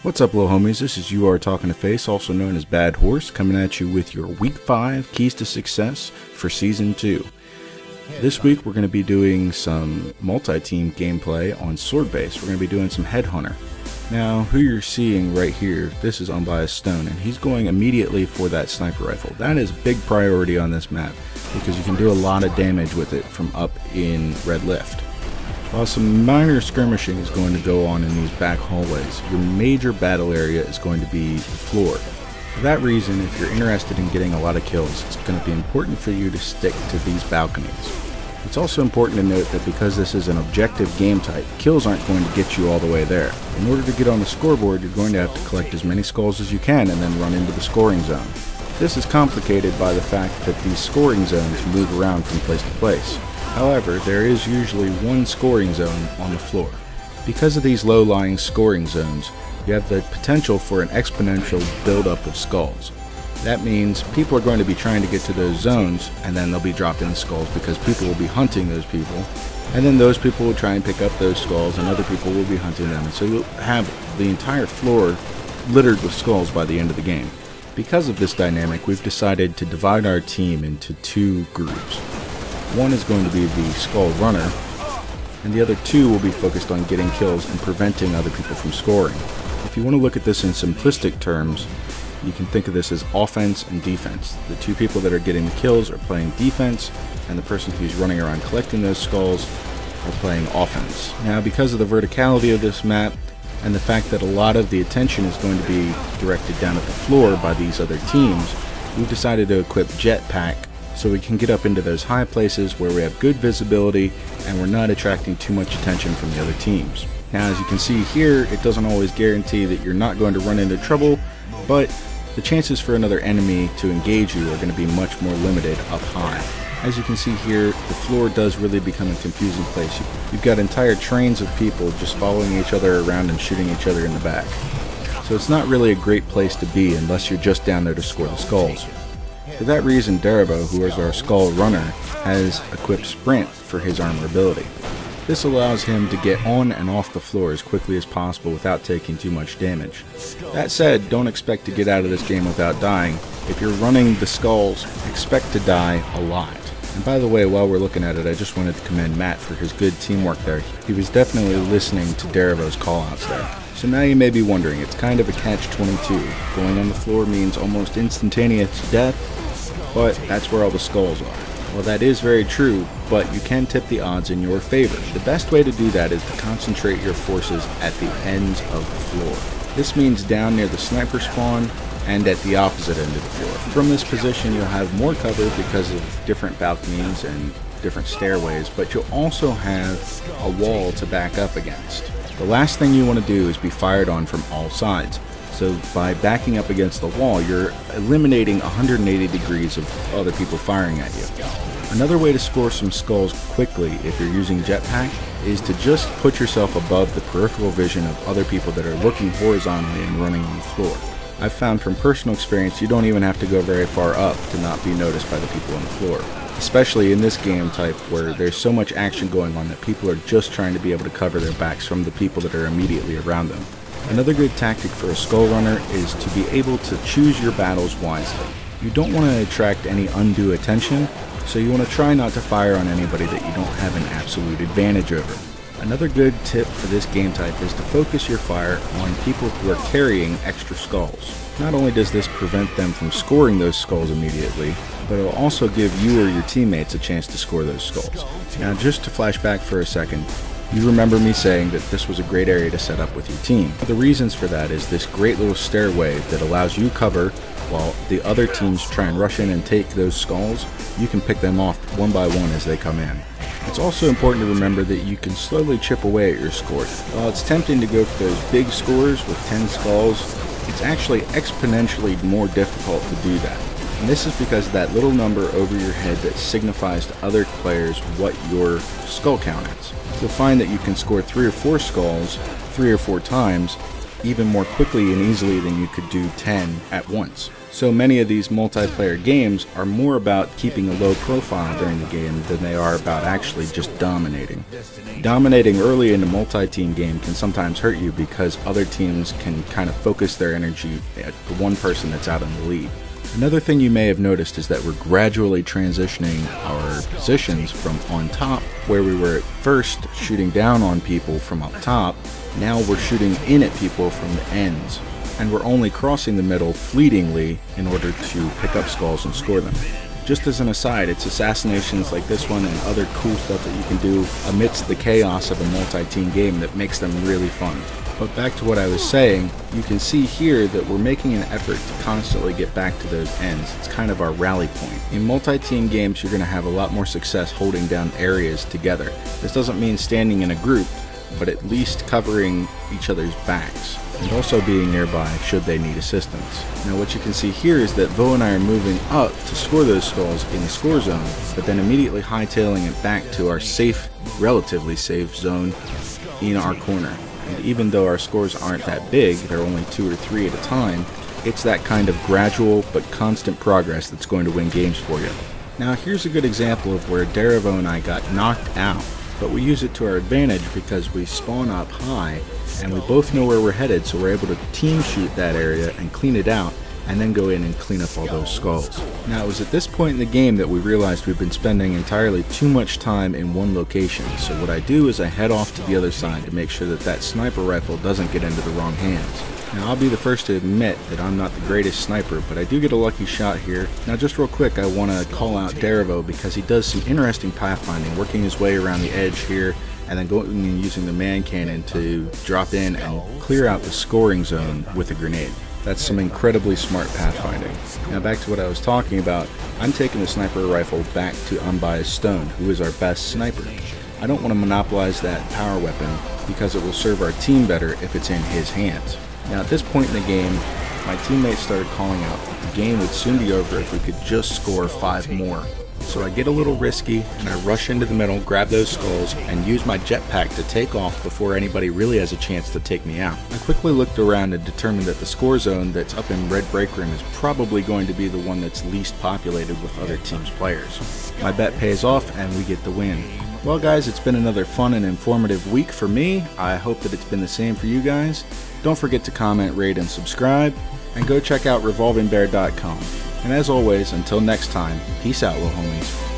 What's up, little homies? This is You Are Talking to Face, also known as Bad Horse, coming at you with your Week 5 Keys to Success for Season 2. This week we're going to be doing some multi-team gameplay on Sword Base. We're going to be doing some Headhunter. Now, who you're seeing right here, this is Unbiasedstone, and he's going immediately for that sniper rifle. That is a big priority on this map, because you can do a lot of damage with it from up in Red Lift. While some minor skirmishing is going to go on in these back hallways, your major battle area is going to be the floor. For that reason, if you're interested in getting a lot of kills, it's going to be important for you to stick to these balconies. It's also important to note that because this is an objective game type, kills aren't going to get you all the way there. In order to get on the scoreboard, you're going to have to collect as many skulls as you can and then run into the scoring zone. This is complicated by the fact that these scoring zones move around from place to place. However, there is usually one scoring zone on the floor. Because of these low-lying scoring zones, you have the potential for an exponential buildup of skulls. That means people are going to be trying to get to those zones, and then they'll be dropping the skulls because people will be hunting those people, and then those people will try and pick up those skulls, and other people will be hunting them, and so you'll have the entire floor littered with skulls by the end of the game. Because of this dynamic, we've decided to divide our team into two groups. One is going to be the Skull Runner, and the other two will be focused on getting kills and preventing other people from scoring. If you want to look at this in simplistic terms, you can think of this as offense and defense. The two people that are getting the kills are playing defense, and the person who's running around collecting those skulls are playing offense. Now, because of the verticality of this map, and the fact that a lot of the attention is going to be directed down at the floor by these other teams, we've decided to equip Jetpack so we can get up into those high places where we have good visibility and we're not attracting too much attention from the other teams. Now, as you can see here, it doesn't always guarantee that you're not going to run into trouble, but the chances for another enemy to engage you are going to be much more limited up high. As you can see here, the floor does really become a confusing place. You've got entire trains of people just following each other around and shooting each other in the back. So it's not really a great place to be unless you're just down there to score the skulls. For that reason, Darevo, who is our Skull Runner, has equipped Sprint for his armor ability. This allows him to get on and off the floor as quickly as possible without taking too much damage. That said, don't expect to get out of this game without dying. If you're running the skulls, expect to die a lot. And by the way, while we're looking at it, I just wanted to commend Matt for his good teamwork there. He was definitely listening to Darevo's callouts there. So now you may be wondering, it's kind of a catch-22. Going on the floor means almost instantaneous death, but that's where all the skulls are. Well, that is very true, but you can tip the odds in your favor. The best way to do that is to concentrate your forces at the ends of the floor. This means down near the sniper spawn and at the opposite end of the floor. From this position, you'll have more cover because of different balconies and different stairways, but you'll also have a wall to back up against. The last thing you want to do is be fired on from all sides. So by backing up against the wall, you're eliminating 180 degrees of other people firing at you. Another way to score some skulls quickly if you're using Jetpack is to just put yourself above the peripheral vision of other people that are looking horizontally and running on the floor. I've found from personal experience you don't even have to go very far up to not be noticed by the people on the floor. Especially in this game type where there's so much action going on that people are just trying to be able to cover their backs from the people that are immediately around them. Another good tactic for a Skull Runner is to be able to choose your battles wisely. You don't want to attract any undue attention, so you want to try not to fire on anybody that you don't have an absolute advantage over. Another good tip for this game type is to focus your fire on people who are carrying extra skulls. Not only does this prevent them from scoring those skulls immediately, but it will also give you or your teammates a chance to score those skulls. Now, just to flash back for a second, you remember me saying that this was a great area to set up with your team. The reasons for that is this great little stairway that allows you cover while the other teams try and rush in and take those skulls. You can pick them off one by one as they come in. It's also important to remember that you can slowly chip away at your score. While it's tempting to go for those big scores with 10 skulls, it's actually exponentially more difficult to do that. And this is because of that little number over your head that signifies to other players what your skull count is. You'll find that you can score 3 or 4 skulls 3 or 4 times even more quickly and easily than you could do 10 at once. So many of these multiplayer games are more about keeping a low profile during the game than they are about actually just dominating. Dominating early in a multi-team game can sometimes hurt you because other teams can kind of focus their energy at the one person that's out in the lead. Another thing you may have noticed is that we're gradually transitioning our positions from on top, where we were at first shooting down on people from up top. Now we're shooting in at people from the ends, and we're only crossing the middle fleetingly in order to pick up skulls and score them. Just as an aside, it's assassinations like this one and other cool stuff that you can do amidst the chaos of a multi-team game that makes them really fun. But back to what I was saying, you can see here that we're making an effort to constantly get back to those ends. It's kind of our rally point. In multi-team games, you're going to have a lot more success holding down areas together. This doesn't mean standing in a group, but at least covering each other's backs, and also being nearby should they need assistance. Now what you can see here is that Vo and I are moving up to score those skulls in the score zone, but then immediately hightailing it back to our safe, relatively safe zone in our corner. And even though our scores aren't that big, they're only 2 or 3 at a time, it's that kind of gradual but constant progress that's going to win games for you. Now here's a good example of where Darevo and I got knocked out, but we use it to our advantage because we spawn up high and we both know where we're headed, so we're able to team shoot that area and clean it out, and then go in and clean up all those skulls. Now it was at this point in the game that we realized we've been spending entirely too much time in one location, so what I do is I head off to the other side to make sure that that sniper rifle doesn't get into the wrong hands. Now I'll be the first to admit that I'm not the greatest sniper, but I do get a lucky shot here. Now just real quick, I want to call out Darevo because he does some interesting pathfinding, working his way around the edge here, and then going and using the man cannon to drop in and clear out the scoring zone with a grenade. That's some incredibly smart pathfinding. Now back to what I was talking about, I'm taking the sniper rifle back to Unbiasedstone, who is our best sniper. I don't want to monopolize that power weapon because it will serve our team better if it's in his hands. Now at this point in the game, my teammates started calling out that the game would soon be over if we could just score 5 more. So I get a little risky and I rush into the middle, grab those skulls, and use my jetpack to take off before anybody really has a chance to take me out. I quickly looked around and determined that the score zone that's up in Red Break Room is probably going to be the one that's least populated with other teams' players. My bet pays off and we get the win. Well guys, it's been another fun and informative week for me. I hope that it's been the same for you guys. Don't forget to comment, rate, and subscribe, and go check out revolvingbear.com. And as always, until next time, peace out, little homies.